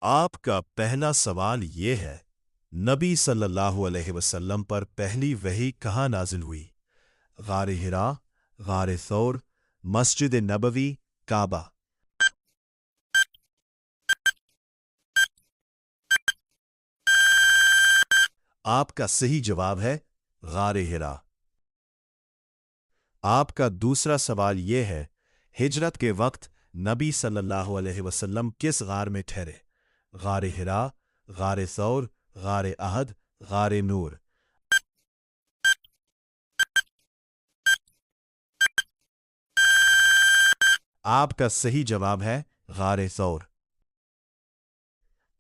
आपका पहला सवाल ये है, नबी सल्लल्लाहु अलैहि वसल्लम पर पहली वही कहाँ नाजिल हुई? गार हिरा, गार सौर, मस्जिद नबवी, काबा। आपका सही जवाब है गार हिरा। आपका दूसरा सवाल ये है, हिजरत के वक्त नबी सल्लल्लाहु अलैहि वसल्लम किस गार में ठहरे? गार हिरा, गार सौर, गार अहद, गार नूर। आपका सही जवाब है गार सौर।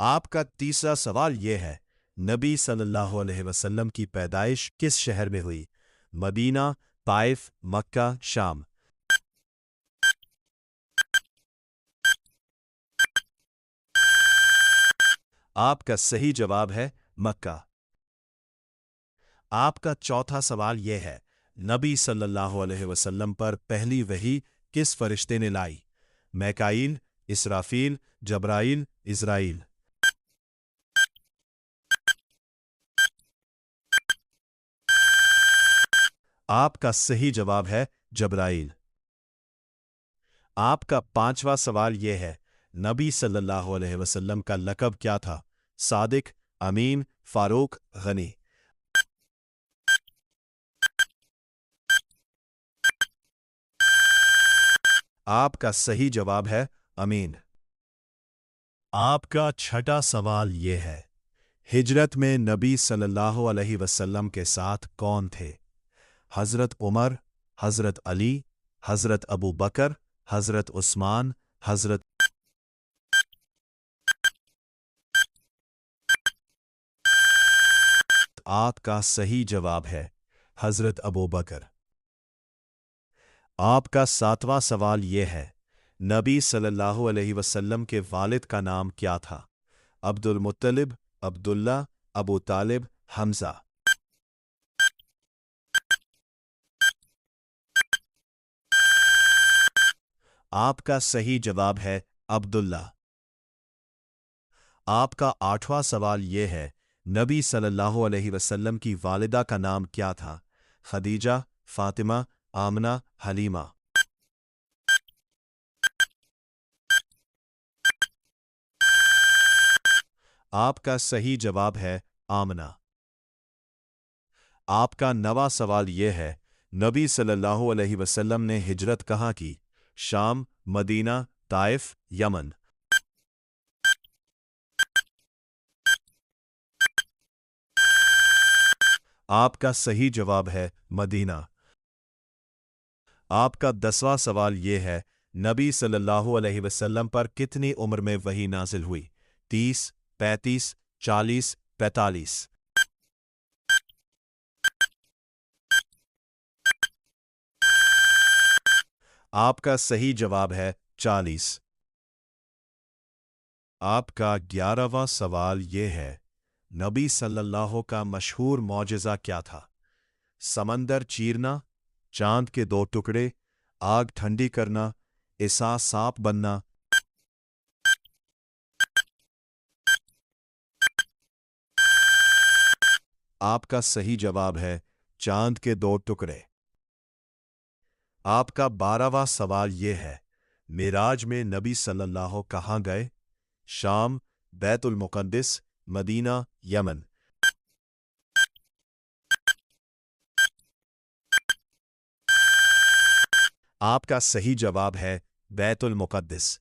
आपका तीसरा सवाल यह है, नबी सल्लल्लाहु अलैहि वसल्लम की पैदाइश किस शहर में हुई? मदीना, ताइफ, मक्का, शाम। आपका सही जवाब है मक्का। आपका चौथा सवाल यह है, नबी सल्लल्लाहु अलैहि वसल्लम पर पहली वही किस फरिश्ते ने लाई? मैकाईल, इसराफील, जब्राईल, इज़राइल। आपका सही जवाब है जब्राईल। आपका पांचवा सवाल यह है, नबी सल्लल्लाहु अलैहि वसल्लम का लक़ब क्या था? सादिक, अमीन, फारूक, गनी। आपका सही जवाब है अमीन। आपका छठा सवाल यह है, हिजरत में नबी सल्लल्लाहु अलैहि वसल्लम के साथ कौन थे? हज़रत उमर, हज़रत अली, हज़रत अबू बकर, हज़रत उस्मान, हज़रत। आपका सही जवाब है हज़रत अबू बकर। आपका सातवां सवाल यह है, नबी सल्लल्लाहु अलैहि वसल्लम के वालिद का नाम क्या था? अब्दुल मुत्तलिब, अब्दुल्ला, अबू तालिब, हमजा। आपका सही जवाब है अब्दुल्ला। आपका आठवां सवाल यह है, नबी सल्लल्लाहु अलैहि वसल्लम की वालिदा का नाम क्या था? खदीजा, फातिमा, आमना, हलीमा। आपका सही जवाब है आमना। आपका नवा सवाल यह है, नबी सल्लल्लाहु अलैहि वसल्लम ने हिजरत कहाँ की? शाम, मदीना, ताइफ, यमन। आपका सही जवाब है मदीना। आपका 10वां सवाल यह है, नबी सल्लल्लाहु अलैहि वसल्लम पर कितनी उम्र में वही नाजिल हुई? 30, 35, 40, 45। आपका सही जवाब है 40। आपका 11वां सवाल यह है, नबी सल्लल्लाहु का मशहूर मौजज़ा क्या था? समंदर चीरना, चांद के दो टुकड़े, आग ठंडी करना, ईसा सांप बनना। आपका सही जवाब है चांद के दो टुकड़े। आपका 12वां सवाल यह है, मिराज में नबी सल्लल्लाहु कहाँ गए? शाम, बैतुल मुक़द्दिस, मदीना, यमन। आपका सही जवाब है बैतुल मुक़द्दिस।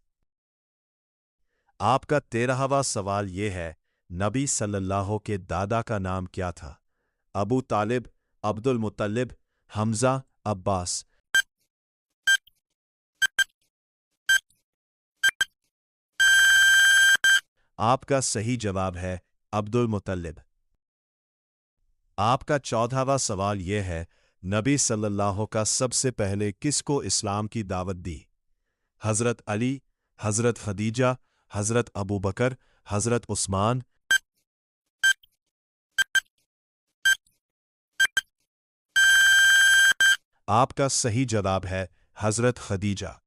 आपका 13वां सवाल यह है, नबी सल्लल्लाहु के दादा का नाम क्या था? अबू तालिब, अब्दुल मुत्तलिब, हमजा, अब्बास। आपका सही जवाब है अब्दुल मुत्तलिब। आपका 14वां सवाल यह है, नबी सल्लल्लाहु का सबसे पहले किसको इस्लाम की दावत दी? हज़रत अली, हज़रत खदीजा, हज़रत अबू बकर, हज़रत उस्मान। आपका सही जवाब है हज़रत खदीजा।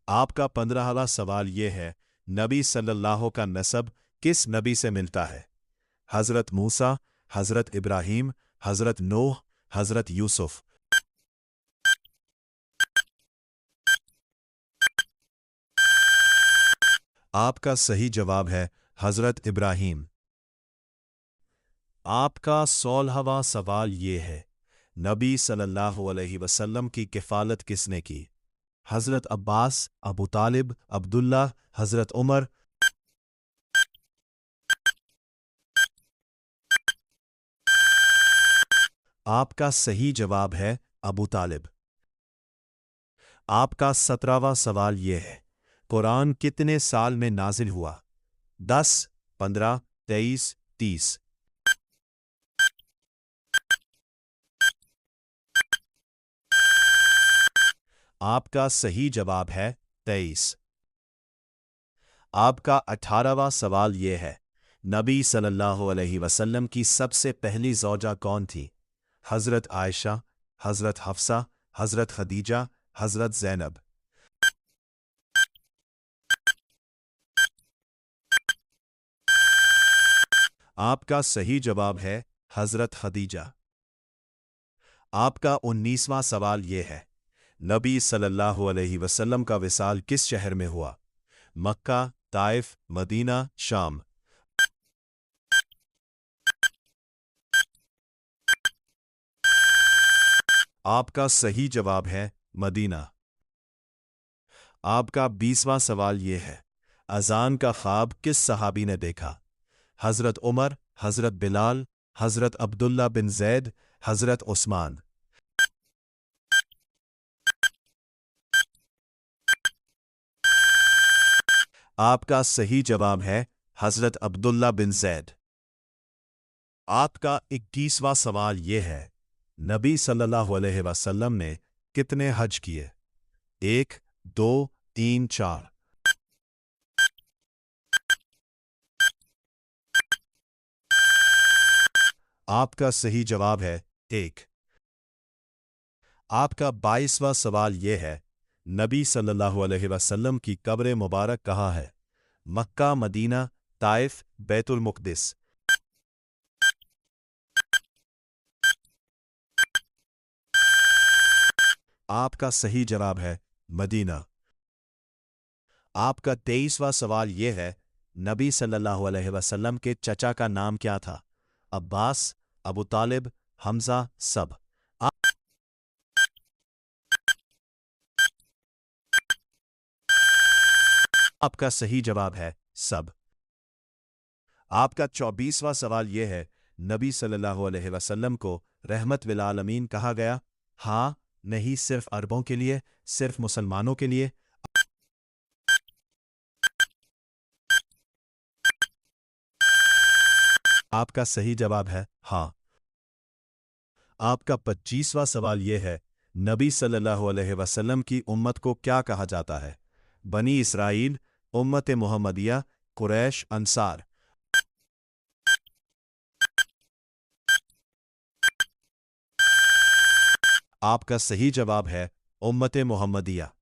आपका 15वां सवाल यह है, नबी सल्लल्लाहु का नसब किस नबी से मिलता है? हज़रत मूसा, हज़रत इब्राहीम, हज़रत नूह, हज़रत यूसुफ। आपका सही जवाब है हज़रत इब्राहीम। आपका 16वां सवाल ये है, नबी सल्लल्लाहु अलैहि वसल्लम की किफ़ालत किसने की? हज़रत अब्बास, अबू तालिब, अब्दुल्ला, हज़रत उमर। आपका सही जवाब है अबू तालिब। आपका 17वां सवाल ये है, कुरान कितने साल में नाजिल हुआ? 10, 15, 23, 30। आपका सही जवाब है 23। आपका 18वां सवाल ये है, नबी सल्लल्लाहु अलैहि वसल्लम की सबसे पहली ज़ौजा कौन थी? हज़रत आयशा, हज़रत हफ्सा, हज़रत खदीजा, हज़रत ज़ैनब। आपका सही जवाब है हज़रत खदीजा। आपका 19वां सवाल ये है, नबी सल्लल्लाहु अलैहि वसल्लम का विसाल किस शहर में हुआ? मक्का, ताइफ, मदीना, शाम। आपका सही जवाब है मदीना। आपका 20वां सवाल ये है, अजान का ख्वाब किस सहाबी ने देखा? हज़रत उमर, हज़रत बिलाल, हज़रत अब्दुल्ला बिन ज़ैद, हज़रत उस्मान। आपका सही जवाब है हज़रत अब्दुल्ला बिन ज़ैद। आपका 21वां सवाल ये है, नबी सल्लल्लाहु अलैहि वसल्लम ने कितने हज किए? 1, 2, 3, 4। आपका सही जवाब है 1। आपका 22वां सवाल यह है, नबी सल्लल्लाहु अलैहि वसल्लम की कब्र मुबारक कहाँ है? मक्का, मदीना, ताइफ, बैतुल मुक़द्दिस। आपका सही जवाब है मदीना। आपका 23वां सवाल यह है, नबी सल्लल्लाहु अलैहि वसल्लम के चचा का नाम क्या था? अब्बास, अबू तालिब, हमजा, सब। आपका सही जवाब है सब। आपका 24वां सवाल यह है, नबी सल्लल्लाहु अलैहि वसल्लम को रहमत विल आलमीन कहा गया? हाँ, नहीं, सिर्फ अरबों के लिए, सिर्फ मुसलमानों के लिए। आपका सही जवाब है हाँ। आपका 25वां सवाल यह है, नबी सल्लल्लाहु अलैहि वसल्लम की उम्मत को क्या कहा जाता है? बनी इसराइल, उम्मत मुहम्मदिया, कुरैश, अंसार। आपका सही जवाब है उम्मत मुहम्मदिया।